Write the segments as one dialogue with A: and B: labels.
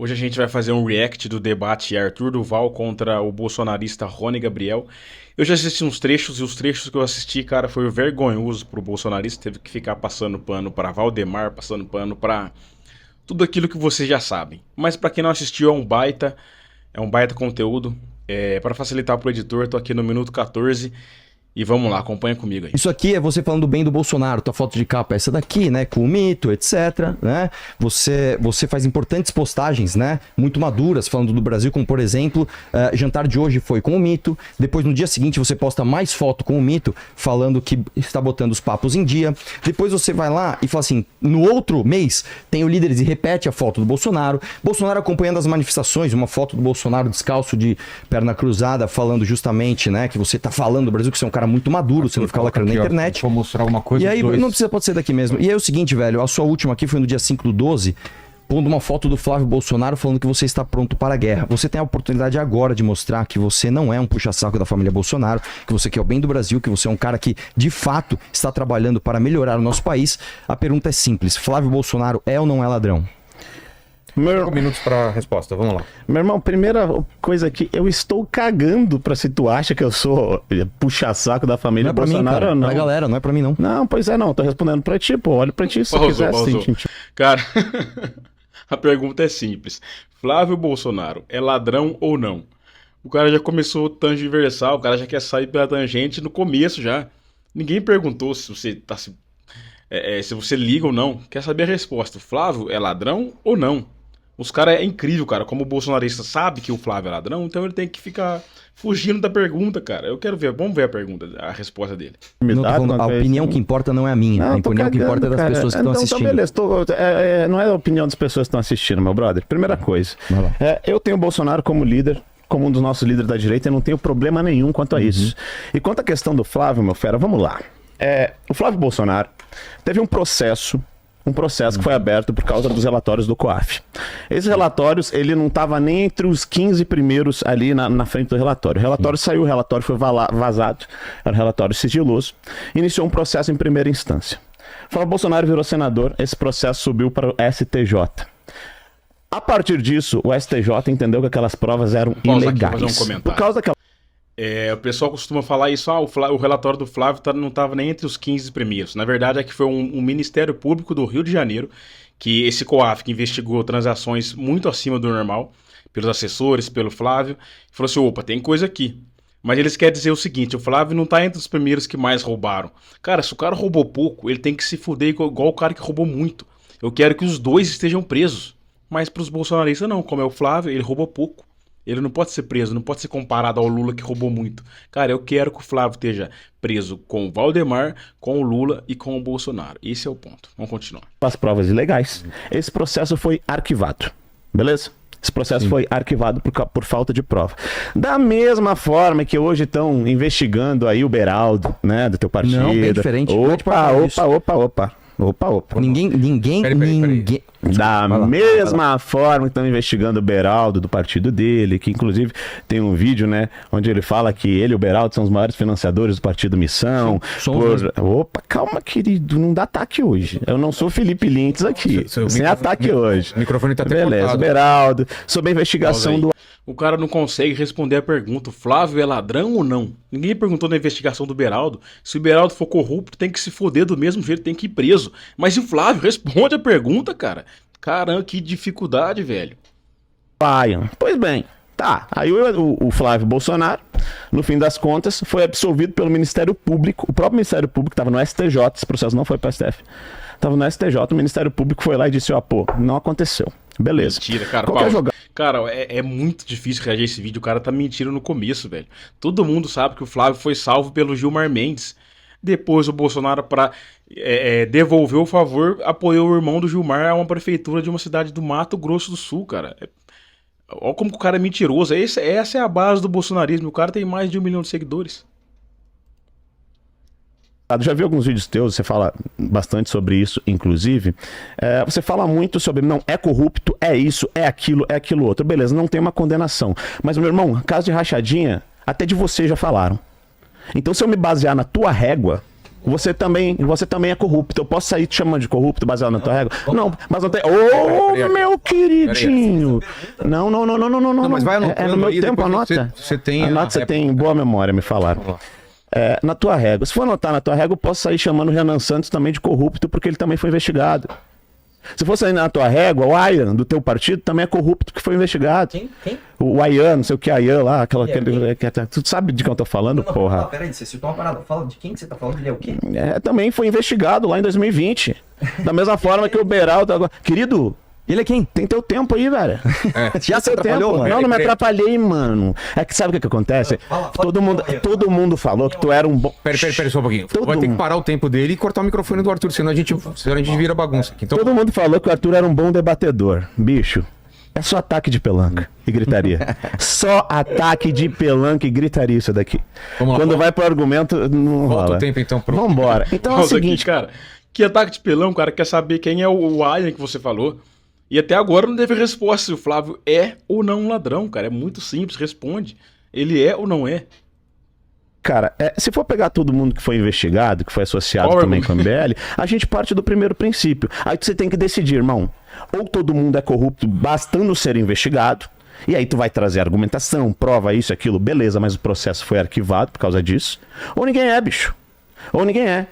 A: Hoje a gente vai fazer um react do debate Arthur Duval contra o bolsonarista Rony Gabriel. Eu já assisti uns trechos e os trechos que eu assisti, cara, foi vergonhoso pro bolsonarista. Teve que ficar passando pano pra Valdemar, passando pano pra tudo aquilo que vocês já sabem. Mas pra quem não assistiu, é um baita conteúdo. Para facilitar pro editor, tô aqui no minuto 14. E vamos lá, acompanha comigo aí.
B: Isso aqui é você falando bem do Bolsonaro, tua foto de capa é essa daqui, né, com o mito, etc, né? Você faz importantes postagens, né, muito maduras, falando do Brasil, como por exemplo, jantar de hoje foi com o mito, depois no dia seguinte você posta mais foto com o mito, falando que está botando os papos em dia, depois você vai lá e fala assim, no outro mês tem o Líderes e repete a foto do Bolsonaro acompanhando as manifestações, uma foto do Bolsonaro descalço de perna cruzada, falando justamente, né, que você tá falando do Brasil, que você é um cara muito maduro, você não fica lacrando na internet.
C: Vou mostrar alguma coisa.
B: E aí, não precisa, pode ser daqui mesmo. E aí é o seguinte, velho, a sua última aqui foi no dia 5/12, pondo uma foto do Flávio Bolsonaro falando que você está pronto para a guerra. Você tem a oportunidade agora de mostrar que você não é um puxa-saco da família Bolsonaro, que você quer o bem do Brasil, que você é um cara que, de fato, está trabalhando para melhorar o nosso país. A pergunta é simples, Flávio Bolsonaro é ou não é ladrão?
C: 5 minutos para a resposta, vamos lá.
D: Meu irmão, primeira coisa aqui, eu estou cagando pra se tu acha que eu sou puxa-saco da família
B: Não é pra mim,
D: Bolsonaro
B: cara.
D: ou não.
B: Pra galera, não é pra mim, não.
D: Não, pois é, não. Tô respondendo pra ti, pô. Olha pra ti se quiser, assim, gente.
A: Cara, a pergunta é simples. Flávio Bolsonaro é ladrão ou não? O cara já começou tangiversal, o cara já quer sair pela tangente no começo já. Ninguém perguntou se você tá se você liga ou não. Quer saber a resposta. Flávio é ladrão ou não? Os caras é incrível, cara. Como o bolsonarista sabe que o Flávio é ladrão, então ele tem que ficar fugindo da pergunta, cara. Eu quero ver, vamos ver a pergunta, a resposta dele.
B: Não tô falando, a opinião que importa não é a minha.
D: Não,
B: a opinião que importa é das pessoas que estão assistindo.
D: Então, beleza. Não é a opinião das pessoas que estão assistindo, meu brother. Primeira coisa. Eu tenho o Bolsonaro como líder, como um dos nossos líderes da direita, e não tenho problema nenhum quanto a isso. E quanto à questão do Flávio, meu fera, vamos lá. O Flávio Bolsonaro teve um processo que foi aberto por causa dos relatórios do COAF. Esses relatórios, ele não estava nem entre os 15 primeiros ali na frente do relatório. O relatório saiu, o relatório foi vazado, era um relatório sigiloso, iniciou um processo em primeira instância. Flávio Bolsonaro virou senador, esse processo subiu para o STJ. A partir disso, o STJ entendeu que aquelas provas eram ilegais.
A: Fazer um comentário.
D: Por causa daquela...
A: O pessoal costuma falar isso, o relatório do Flávio não estava nem entre os 15 primeiros. Na verdade é que foi um Ministério Público do Rio de Janeiro, que esse COAF, que investigou transações muito acima do normal, pelos assessores, pelo Flávio, falou assim, opa, tem coisa aqui. Mas eles querem dizer o seguinte, o Flávio não está entre os primeiros que mais roubaram. Cara, se o cara roubou pouco, ele tem que se fuder igual o cara que roubou muito. Eu quero que os dois estejam presos. Mas para os bolsonaristas não, como é o Flávio, ele roubou pouco. Ele não pode ser preso, não pode ser comparado ao Lula que roubou muito. Cara, eu quero que o Flávio esteja preso com o Valdemar, com o Lula e com o Bolsonaro. Esse é o ponto. Vamos continuar.
D: As provas ilegais. Esse processo foi arquivado. Beleza? Esse processo foi arquivado por falta de prova. Da mesma forma que hoje estão investigando aí o Beraldo, né, do teu partido. Não,
B: bem diferente.
D: Opa.
B: Ninguém.
D: Da mesma forma que estão investigando o Beraldo do partido dele, que inclusive tem um vídeo, né, onde ele fala que ele e o Beraldo são os maiores financiadores do partido Missão. Opa, calma, querido, não dá ataque hoje. Eu não sou Felipe Lintz aqui. Sem ataque hoje.
C: O microfone tá até
D: beleza,
C: cortado.
D: Beraldo, sobre a investigação do...
A: O cara não consegue responder a pergunta, o Flávio é ladrão ou não? Ninguém perguntou na investigação do Beraldo. Se o Beraldo for corrupto, tem que se foder do mesmo jeito, tem que ir preso. Mas e o Flávio? Responde a pergunta, cara. Caramba, que dificuldade, velho.
D: Pois bem, tá. Aí o Flávio Bolsonaro, no fim das contas, foi absolvido pelo Ministério Público. O próprio Ministério Público estava no STJ, esse processo não foi para o STF. Estava no STJ, o Ministério Público foi lá e disse, não aconteceu. Beleza.
A: Mentira, cara. Cara, é muito difícil reagir a esse vídeo. O cara tá mentindo no começo, velho. Todo mundo sabe que o Flávio foi salvo pelo Gilmar Mendes. Depois o Bolsonaro, pra devolver o favor, apoiou o irmão do Gilmar a uma prefeitura de uma cidade do Mato Grosso do Sul, cara. Olha como que o cara é mentiroso. Essa é a base do bolsonarismo. O cara tem mais de 1 milhão de seguidores.
D: Já vi alguns vídeos teus, você fala bastante sobre isso, inclusive. Você fala muito sobre, não, é corrupto, é isso, é aquilo outro. Beleza, não tem uma condenação. Mas, meu irmão, caso de rachadinha, até de você já falaram. Então, se eu me basear na tua régua, você também é corrupto. Eu posso sair te chamando de corrupto baseado na tua régua? Não, mas não tem. Ô, meu queridinho! Não.
C: Não, mas vai anotando
D: É no meu
C: aí,
D: tempo,
C: depois
D: anota.
C: você tem
D: Anota,
C: a
D: você
C: réplica.
D: tem boa memória, me falaram. Na tua régua. Se for anotar na tua régua, eu posso sair chamando o Renan Santos também de corrupto, porque ele também foi investigado. Se for sair na tua régua, o Ayan, do teu partido, também é corrupto, que foi investigado.
B: Quem?
D: O Ayan, não sei o que, Ayan lá, tu sabe de quem eu tô falando, porra?
B: Peraí, você citou uma parada. Fala de quem que você tá falando, ele é o quê?
D: Também foi investigado lá em 2020. Da mesma forma que o Beraldo agora. Querido,
B: Ele é quem?
D: tem teu tempo aí, velho.
B: Já se
D: Teu
B: atrapalhou,
D: tempo.
B: mano?
D: Não me atrapalhei, mano. É que sabe o que acontece?
B: Fala
D: Todo mundo falou que tu era um bom.
C: Pera só um pouquinho.
D: Todo
C: Vai ter que
D: mundo.
C: parar o tempo dele e cortar o microfone do Arthur, senão a gente vira bagunça aqui. Então,
D: Todo mundo falou que o Arthur era um bom debatedor. Bicho, é só ataque de pelanca e gritaria. Só ataque de pelanca e gritaria isso daqui.
C: Vamos lá,
D: Quando
C: volta.
D: vai pro argumento, não
C: Volta
D: rola.
C: o tempo, então, pro-
D: Vambora. Então é o
A: Pausa
D: seguinte,
A: aqui, cara. Que ataque de pelão, o cara quer saber quem é o Ayan que você falou. E até agora não teve resposta se o Flávio é ou não um ladrão, cara. É muito simples, responde. Ele é ou não é?
D: cara, se for pegar todo mundo que foi investigado, que foi associado
A: Qual
D: também
A: argumento?
D: com a MBL, a gente parte do primeiro princípio. Aí você tem que decidir, irmão. Ou todo mundo é corrupto bastando ser investigado, e aí tu vai trazer argumentação, prova, isso, aquilo, beleza, mas o processo foi arquivado por causa disso. Ou ninguém é, bicho. Ou ninguém é.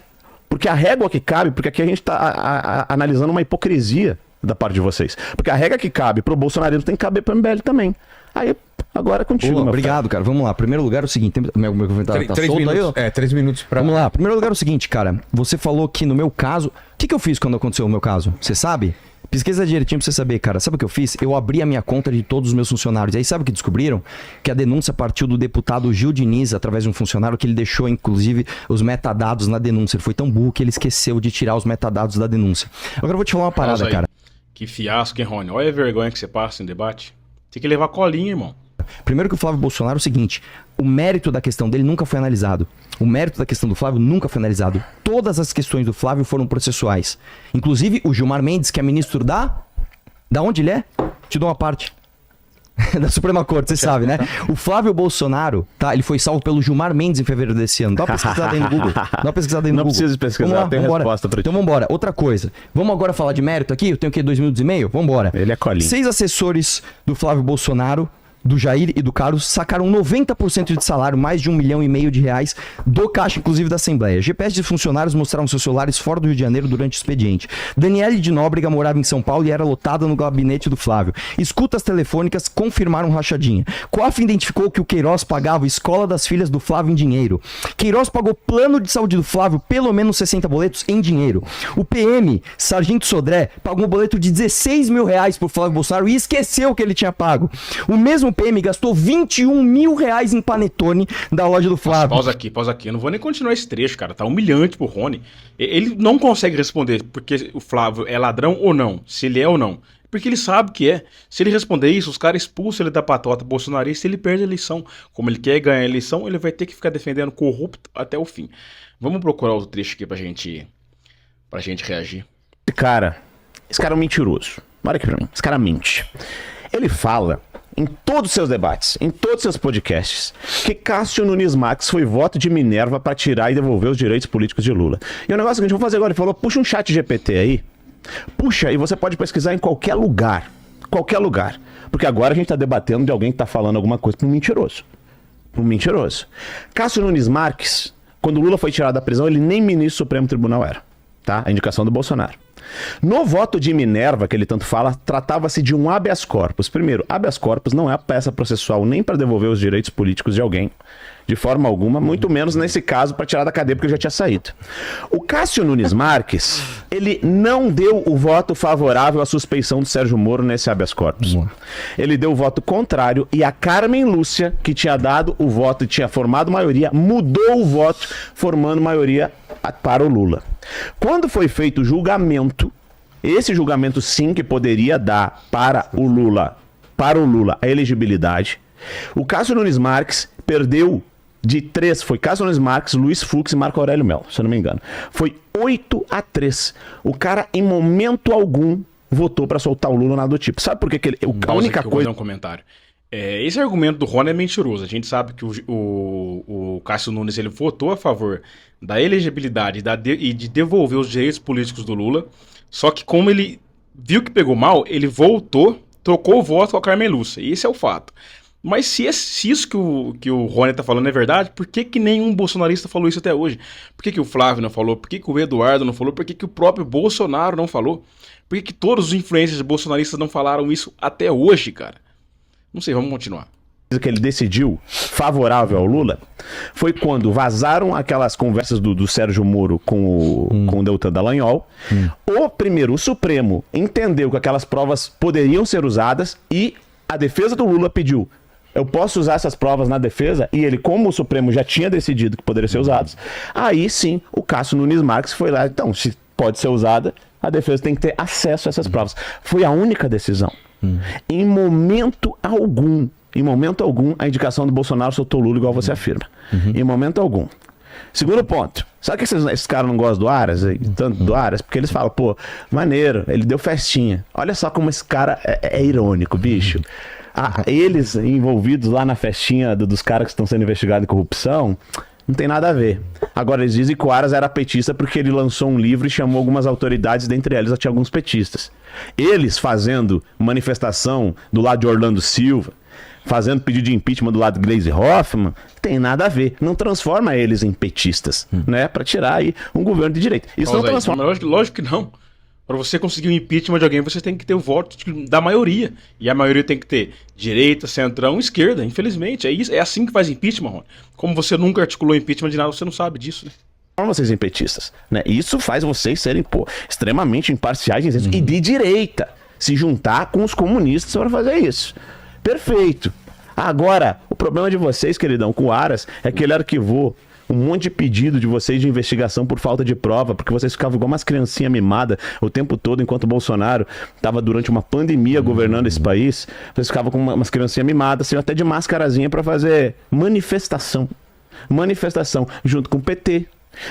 D: Porque a régua que cabe, porque aqui a gente tá analisando uma hipocrisia da parte de vocês. Porque a regra que cabe pro bolsonarismo tem que caber pro MBL também. Aí, agora é contigo,
B: Boa,
D: meu
B: obrigado, cara. Vamos lá. Primeiro lugar é o seguinte. Meu comentário tá
C: 3
B: solto aí,
C: minutos.
B: ó.
C: 3 minutos pra.
B: Vamos lá. Primeiro lugar é o seguinte, cara. Você falou que no meu caso... O que eu fiz quando aconteceu o meu caso? Você sabe? Pesquisa direitinho pra você saber, cara. Sabe o que eu fiz? Eu abri a minha conta de todos os meus funcionários. E aí sabe o que descobriram? Que a denúncia partiu do deputado Gil Diniz, através de um funcionário que ele deixou, inclusive, os metadados na denúncia. Ele foi tão burro que ele esqueceu de tirar os metadados da denúncia. Agora eu vou te falar uma parada,
A: Pausa aí.
B: cara.
A: Que fiasco, hein, Rony? Olha a vergonha que você passa em debate. Tem que levar colinha, irmão.
B: Primeiro que o Flávio Bolsonaro é o seguinte, o mérito da questão dele nunca foi analisado. O mérito da questão do Flávio nunca foi analisado. Todas as questões do Flávio foram processuais. Inclusive o Gilmar Mendes, que é ministro Da onde ele é? Te dou uma parte. Da Suprema Corte, você sabe, né? O Flávio Bolsonaro, tá? Ele foi salvo pelo Gilmar Mendes em fevereiro desse ano. Dá uma pesquisada aí no Google. Dá uma pesquisada aí no
D: Não
B: Google.
D: precisa pesquisar,
B: Vamos lá,
D: tem
B: vambora.
D: resposta pra ti.
B: Então vambora. Outra coisa. Vamos agora falar de mérito aqui? Eu tenho o quê? 2 minutos e meio? Vambora.
D: Ele é colinha.
B: 6 assessores do Flávio Bolsonaro, do Jair e do Carlos sacaram 90% de salário, mais de R$1,5 milhão do caixa, inclusive da Assembleia. GPS de funcionários mostraram seus celulares fora do Rio de Janeiro durante o expediente. Daniele de Nóbrega morava em São Paulo e era lotada no gabinete do Flávio. Escutas telefônicas confirmaram rachadinha. COAF identificou que o Queiroz pagava a escola das filhas do Flávio em dinheiro. Queiroz pagou plano de saúde do Flávio pelo menos 60 boletos em dinheiro. O PM, Sargento Sodré, pagou um boleto de R$16 mil pro Flávio Bolsonaro e esqueceu que ele tinha pago. O mesmo PM gastou R$21 mil em panetone da loja do Flávio.
A: Pausa aqui. Eu não vou nem continuar esse trecho, cara. Tá humilhante pro Rony. Ele não consegue responder porque o Flávio é ladrão ou não. Se ele é ou não. Porque ele sabe que é. Se ele responder isso, os caras expulsam ele da patota bolsonarista e ele perde a eleição. Como ele quer ganhar a eleição, ele vai ter que ficar defendendo corrupto até o fim. Vamos procurar outro trecho aqui pra gente reagir.
D: Esse cara é um mentiroso. Olha aqui pra mim. Esse cara mente. Ele fala em todos os seus debates, em todos os seus podcasts, que Cássio Nunes Marques foi voto de Minerva para tirar e devolver os direitos políticos de Lula. E o negócio que a gente vai fazer agora, ele falou, puxa um chat GPT aí, puxa, e você pode pesquisar em qualquer lugar, porque agora a gente tá debatendo de alguém que tá falando alguma coisa para um mentiroso. Cássio Nunes Marques, quando Lula foi tirado da prisão, ele nem ministro do Supremo Tribunal era, tá? A indicação do Bolsonaro. No voto de Minerva, que ele tanto fala, tratava-se de um habeas corpus. Primeiro, habeas corpus não é a peça processual nem para devolver os direitos políticos de alguém, de forma alguma, muito menos nesse caso para tirar da cadeia porque ele já tinha saído. O Cássio Nunes Marques, ele não deu o voto favorável à suspeição do Sérgio Moro nesse habeas corpus. Ele deu o voto contrário e a Carmen Lúcia, que tinha dado o voto e tinha formado maioria, mudou o voto, formando maioria para o Lula. Quando foi feito o julgamento, esse julgamento sim que poderia dar para o Lula a elegibilidade, o Cássio Nunes Marques perdeu de 3, foi Cássio Nunes Marques, Luiz Fux e Marco Aurélio Mello, se eu não me engano. Foi 8-3. O cara, em momento algum, votou para soltar o Lula, nada do tipo. Sabe por que ele... A única
A: Eu vou
D: coisa...
A: dar um comentário. Esse argumento do Rony é mentiroso. A gente sabe que o Cássio Nunes ele votou a favor da elegibilidade e de devolver os direitos políticos do Lula. Só que como ele viu que pegou mal, ele voltou, trocou o voto com a Carmen Lúcia. E esse é o fato. Mas se isso que o Rony tá falando é verdade, por que nenhum bolsonarista falou isso até hoje? Por que o Flávio não falou? Por que o Eduardo não falou? Por que o próprio Bolsonaro não falou? Por que todos os influencers bolsonaristas não falaram isso até hoje, cara? Não sei, vamos continuar.
D: Que ele decidiu favorável ao Lula foi quando vazaram aquelas conversas do Sérgio Moro com o Deltan Dallagnol. O Supremo entendeu que aquelas provas poderiam ser usadas e a defesa do Lula pediu: eu posso usar essas provas na defesa? E ele, como o Supremo já tinha decidido que poderiam ser usados, aí sim o Cássio Nunes Marques foi lá. Então, se pode ser usada, a defesa tem que ter acesso a essas provas. Foi a única decisão. Em momento algum, a indicação do Bolsonaro soltou o Lula, igual você afirma. Em momento algum. Segundo ponto. Sabe que esses caras não gostam do Aras? Tanto do Aras? Porque eles falam, pô, maneiro, ele deu festinha. Olha só como esse cara é irônico, bicho. Eles envolvidos lá na festinha dos caras que estão sendo investigados em corrupção, não tem nada a ver. Agora, eles dizem que o Aras era petista porque ele lançou um livro e chamou algumas autoridades, dentre elas tinha alguns petistas. Eles fazendo manifestação do lado de Orlando Silva, fazendo pedido de impeachment do lado de Gleisi Hoffmann, tem nada a ver. Não transforma eles em petistas, né? Pra tirar aí um governo de direita. Isso não transforma.
A: Lógico que não. Para você conseguir um impeachment de alguém, você tem que ter o voto da maioria. E a maioria tem que ter direita, centrão, esquerda. Infelizmente, é isso. É assim que faz impeachment, Rony. Como você nunca articulou impeachment de nada, você não sabe disso, né?
D: Vocês em petistas, né? Isso faz vocês serem, extremamente imparciais e de direita. Se juntar com os comunistas para fazer isso. Perfeito. Agora, o problema de vocês, queridão, com o Aras, é que ele arquivou um monte de pedido de vocês de investigação por falta de prova, porque vocês ficavam igual umas criancinhas mimadas o tempo todo, enquanto o Bolsonaro estava durante uma pandemia governando esse país. Vocês ficavam com umas criancinhas mimadas, assim, até de mascarazinha para fazer manifestação. Manifestação, junto com o PT,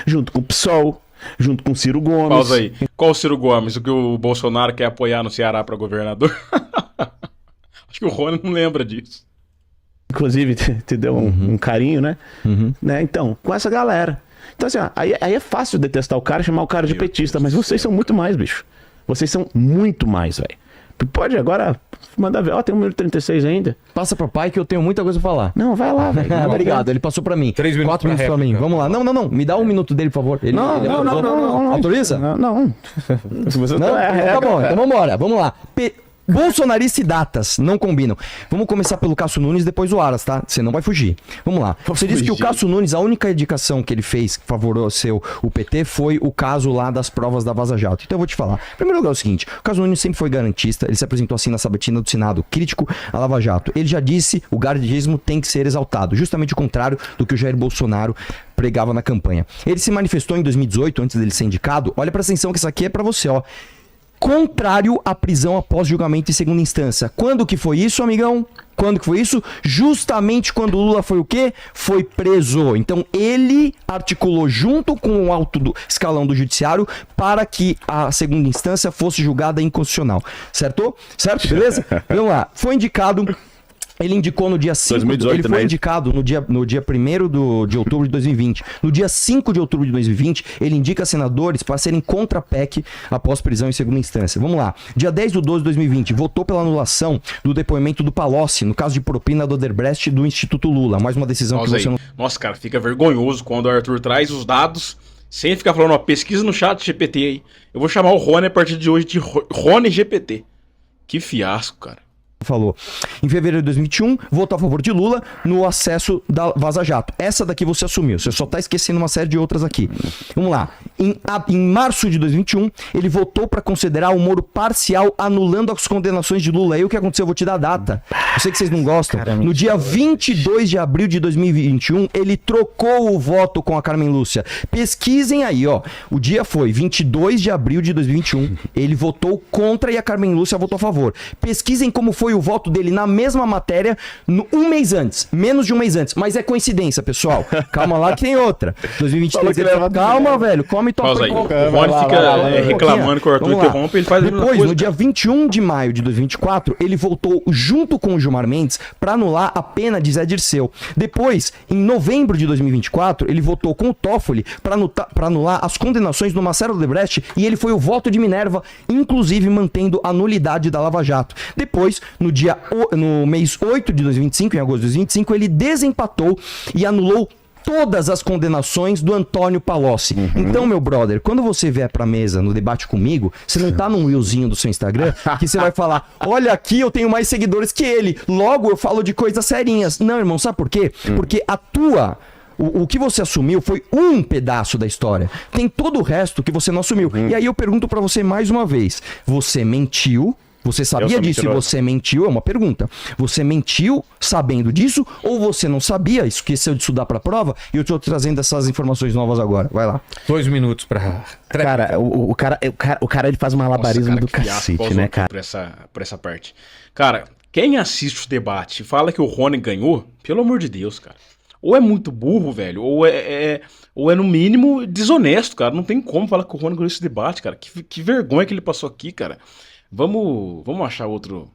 D: junto com o PSOL, junto com o Ciro Gomes.
A: Pausa aí. Qual o Ciro Gomes? O que o Bolsonaro quer apoiar no Ceará para governador? Acho que o Rony não lembra disso.
D: Inclusive, te deu um carinho, né? Né? Então, com essa galera. Então, assim, aí é fácil detestar o cara e chamar o cara de petista, mas vocês são muito mais, bicho. Vocês são muito mais, velho. Pode agora mandar ver. Ó, tem 1 minuto e 36 ainda.
B: Passa pro pai que eu tenho muita coisa pra falar.
D: Não, vai lá, velho.
B: Obrigado, ele passou pra mim.
C: 3 minutos
B: 4 minutos pra mim. Vamos lá. Não. Me dá 1 minuto dele, por favor.
D: Não.
B: Autoriza?
D: Não. Se você
B: não? Tá bom, então vambora. Vamos lá. Bolsonarista e datas não combinam. Vamos começar pelo Cássio Nunes, depois o Aras, tá? Você não vai fugir. Vamos lá. Você disse que o Cássio Nunes, a única indicação que ele fez que favoreceu o PT foi o caso lá das provas da Vaza Jato. Então eu vou te falar. Em primeiro lugar é o seguinte, o Cássio Nunes sempre foi garantista, ele se apresentou assim na sabatina do Senado, crítico à Lava Jato. Ele já disse, o garantismo tem que ser exaltado, justamente o contrário do que o Jair Bolsonaro pregava na campanha. Ele se manifestou em 2018, antes dele ser indicado. Olha, presta atenção que isso aqui é pra você, ó. Contrário à prisão após julgamento em segunda instância. Quando que foi isso, amigão? Quando que foi isso? Justamente quando o Lula foi o quê? Foi preso. Então ele articulou junto com o alto escalão do judiciário para que a segunda instância fosse julgada inconstitucional. Certo? Certo? Beleza? Vamos lá. Foi indicado... Ele indicou no dia 5,
D: 2018,
B: ele foi indicado no dia 1º de outubro de 2020. No dia 5 de outubro de 2020, ele indica senadores para serem contra a PEC após prisão em segunda instância. Vamos lá. Dia 10/12 de 2020, votou pela anulação do depoimento do Palocci, no caso de propina do Odebrecht do Instituto Lula. Mais uma decisão que você não...
A: Nossa, cara, fica vergonhoso quando o Arthur traz os dados sem ficar falando, ó, pesquisa no chat GPT aí. Eu vou chamar o Rony a partir de hoje de Rony GPT. Que fiasco, cara.
B: Falou. Em fevereiro de 2021, votou a favor de Lula no acesso da Vaza Jato. Essa daqui você assumiu. Você só tá esquecendo uma série de outras aqui. Vamos lá. Em março de 2021, ele votou para considerar o Moro parcial, anulando as condenações de Lula. Aí o que aconteceu? Eu vou te dar a data. Eu sei que vocês não gostam. No dia 22 de abril de 2021, ele trocou o voto com a Carmen Lúcia. Pesquisem aí, ó. O dia foi 22 de abril de 2021. Ele votou contra e a Carmen Lúcia votou a favor. Pesquisem como foi o voto dele na mesma matéria um mês antes, menos de um mês antes. Mas é coincidência, pessoal. Calma lá que tem outra. 2023, calma, velho. Come tua
A: Pausa aí. O Rony fica reclamando que o Arthur interrompe, ele faz a mesma
B: Depois,
A: coisa.
B: no dia 21 de maio de 2024, ele voltou junto com o Gilmar Mendes para anular a pena de Zé Dirceu. Depois, em novembro de 2024, ele votou com o Toffoli para anular as condenações do Marcelo Odebrecht e ele foi o voto de Minerva, inclusive mantendo a nulidade da Lava Jato. Depois, no mês 8 de 2025, em agosto de 2025, ele desempatou e anulou todas as condenações do Antônio Palocci. Então, meu brother, quando você vier pra mesa no debate comigo, você não tá num reelzinho do seu Instagram que você vai falar, olha aqui, eu tenho mais seguidores que ele, logo eu falo de coisas serinhas. Não, irmão, sabe por quê? Porque o que você assumiu foi um pedaço da história. Tem todo o resto que você não assumiu. E aí eu pergunto pra você mais uma vez, você mentiu? Você sabia disso e você mentiu? É uma pergunta. Você mentiu sabendo disso ou você não sabia, esqueceu de estudar pra prova e eu tô trazendo essas informações novas agora? Vai lá.
C: 2 minutos pra...
D: Cara, o cara ele faz um malabarismo do cacete, né, cara?
A: Por essa parte. Cara, quem assiste o debate e fala que o Rony ganhou, pelo amor de Deus, cara. Ou é muito burro, velho, ou é no mínimo desonesto, cara. Não tem como falar que o Rony ganhou esse debate, cara. Que vergonha que ele passou aqui, cara. Vamos achar outro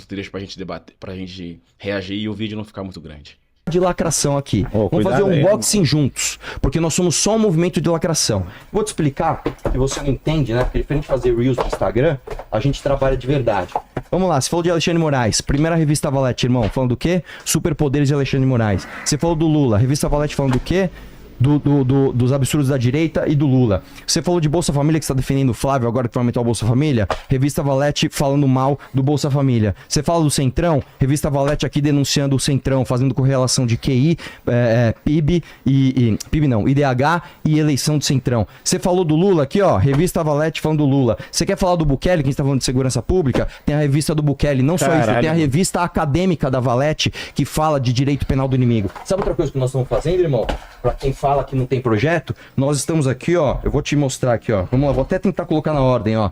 A: trecho pra gente debater, pra gente reagir e o vídeo não ficar muito grande.
B: De lacração aqui. Vamos fazer um unboxing juntos, porque nós somos só um movimento de lacração. Vou te explicar, que você não entende, né? Porque diferente de fazer Reels no Instagram, a gente trabalha de verdade. Vamos lá, você falou de Alexandre Moraes, primeira revista Valete, irmão, falando do quê? Superpoderes de Alexandre Moraes. Você falou do Lula, revista Valete falando do quê? Dos absurdos da direita e do Lula. Você falou de Bolsa Família, que está defendendo o Flávio agora que vai aumentar o Bolsa Família. Revista Valete falando mal do Bolsa Família. Você fala do Centrão, Revista Valete aqui denunciando o Centrão, fazendo correlação de QI, PIB PIB não, IDH e eleição do Centrão. Você falou do Lula aqui, ó, Revista Valete falando do Lula. Você quer falar do Bukele, que a gente tá falando de segurança pública? Tem a revista do Bukele, não só isso, tem a revista acadêmica da Valete, que fala de direito penal do inimigo. Sabe outra coisa que nós estamos fazendo, irmão? Pra quem fala que não tem projeto, nós estamos aqui, ó, eu vou te mostrar aqui, ó, vamos lá, vou até tentar colocar na ordem, ó,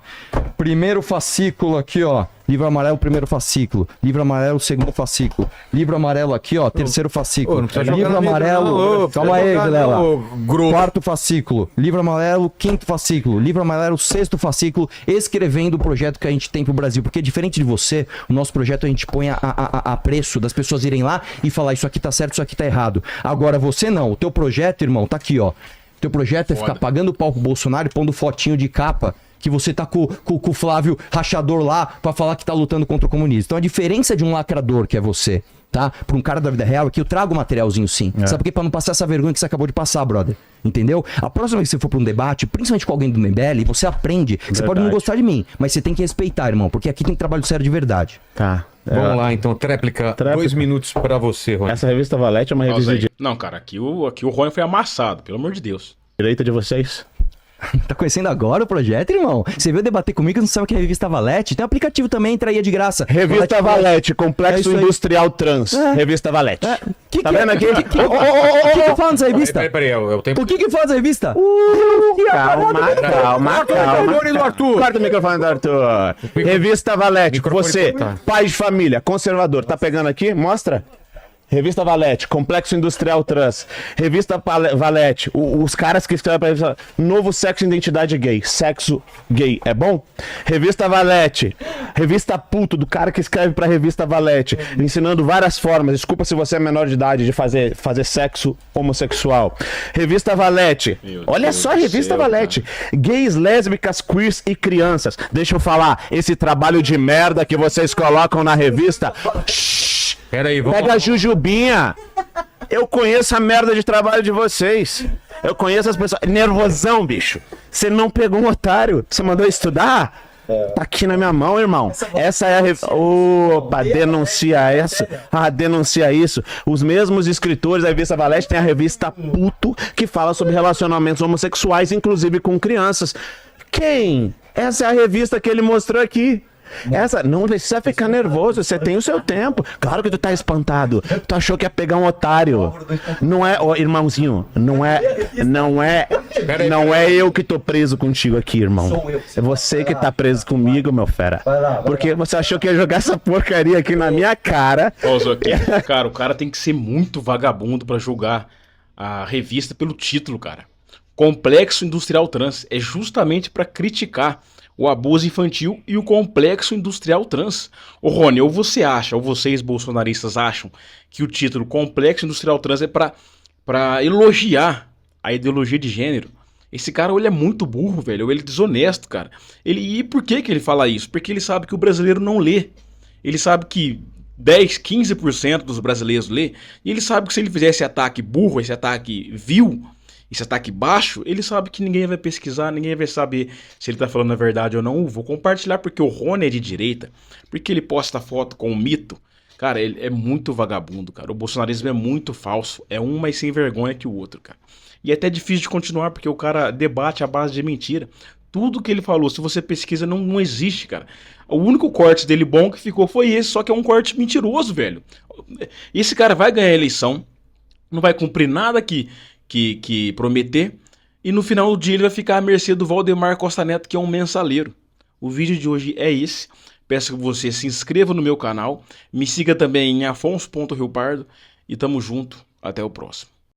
B: primeiro fascículo aqui, ó, livro amarelo, primeiro fascículo, livro amarelo, segundo fascículo, livro amarelo aqui, ó, terceiro fascículo, livro amarelo, calma aí, Vilela, quarto fascículo, livro amarelo, quinto fascículo, livro amarelo, sexto fascículo, escrevendo o projeto que a gente tem pro Brasil, porque diferente de você, o nosso projeto a gente põe a preço das pessoas irem lá e falar isso aqui tá certo, isso aqui tá errado. Agora você não, o teu projeto, irmão, tá aqui, ó, teu projeto é ficar pagando pau pro Bolsonaro e pondo fotinho de capa que você tá com o Flávio Rachador lá pra falar que tá lutando contra o comunismo. Então a diferença de um lacrador, que é você, tá? Pra um cara da vida real, é que eu trago materialzinho sim. Sabe por quê? Pra não passar essa vergonha que você acabou de passar, brother. Entendeu? A próxima vez que você for pra um debate, principalmente com alguém do MBL, você aprende. Você pode não gostar de mim, mas você tem que respeitar, irmão, porque aqui tem trabalho sério de verdade.
D: Tá.
C: Vamos lá, então, tréplica. 2 minutos pra você, Rony.
D: Essa revista Valete é uma revista de
A: Não, cara, aqui o Rony foi amassado, pelo amor de Deus.
D: direita de vocês?
B: Tá conhecendo agora o projeto, irmão? Você veio debater comigo e não sabe o que é a revista Valete? Tem um aplicativo também, entra aí de graça.
D: Revista Valete, Complexo Industrial Trans. Revista Valete. Tá vendo aqui?
B: O que fala nessa revista?
C: Peraí, eu tenho...
B: O que fala nessa revista?
D: Calma. Corta o microfone do Arthur. Revista Valete, você, pai de família, conservador, tá pegando aqui? Mostra. Revista Valete, Complexo Industrial Trans. Revista Valete, os caras que escrevem pra revista Novo Sexo e Identidade Gay. Sexo gay, é bom? Revista Valete, revista Puto, do cara que escreve pra revista Valete, ensinando várias formas, desculpa se você é menor de idade, de fazer sexo homossexual. Revista Valete, olha só a revista Valete. Gays, lésbicas, queers e crianças. Deixa eu falar, esse trabalho de merda que vocês colocam na revista...
C: Peraí, vamos...
D: Pega a Jujubinha. Eu conheço a merda de trabalho de vocês. Eu conheço as pessoas. Nervosão, bicho. Você não pegou um otário. Você mandou estudar? Tá aqui na minha mão, irmão. Essa é a... Opa, denuncia essa. Ah, denuncia isso. Os mesmos escritores da revista Valete tem a revista Puto, que fala sobre relacionamentos homossexuais, inclusive com crianças. Quem? Essa é a revista que ele mostrou aqui. Não precisa ficar nervoso, você tem o seu tempo. Claro que tu tá espantado. Tu achou que ia pegar um otário. Não é, ó, irmãozinho, não é eu que tô preso contigo aqui, irmão. É você que tá preso comigo, meu fera. Porque você achou que ia jogar essa porcaria aqui na minha cara.
A: Cara, o cara tem que ser muito vagabundo pra julgar a revista pelo título, cara. Complexo Industrial Trans é justamente pra criticar o abuso infantil e o complexo industrial trans. Ô Rony, ou você acha, ou vocês bolsonaristas acham que o título Complexo Industrial Trans é pra elogiar a ideologia de gênero? Esse cara, ele é muito burro, velho, ou ele é desonesto, cara. E por que ele fala isso? Porque ele sabe que o brasileiro não lê. Ele sabe que 10, 15% dos brasileiros lê. E ele sabe que se ele fizer esse ataque burro, esse ataque vil, esse ataque baixo, ele sabe que ninguém vai pesquisar, ninguém vai saber se ele tá falando a verdade ou não. Eu vou compartilhar porque o Rony é de direita, porque ele posta foto com um mito. Cara, ele é muito vagabundo, cara. O bolsonarismo é muito falso. É um mais sem vergonha que o outro, cara. E é até difícil de continuar, porque o cara debate à base de mentira. Tudo que ele falou, se você pesquisa, não existe, cara. O único corte dele bom que ficou foi esse, só que é um corte mentiroso, velho. Esse cara vai ganhar a eleição, não vai cumprir nada que prometer, e no final do dia ele vai ficar à mercê do Valdemar Costa Neto, que é um mensaleiro. O vídeo de hoje é esse. Peço que você se inscreva no meu canal, me siga também em afonso.riopardo e tamo junto. Até o próximo.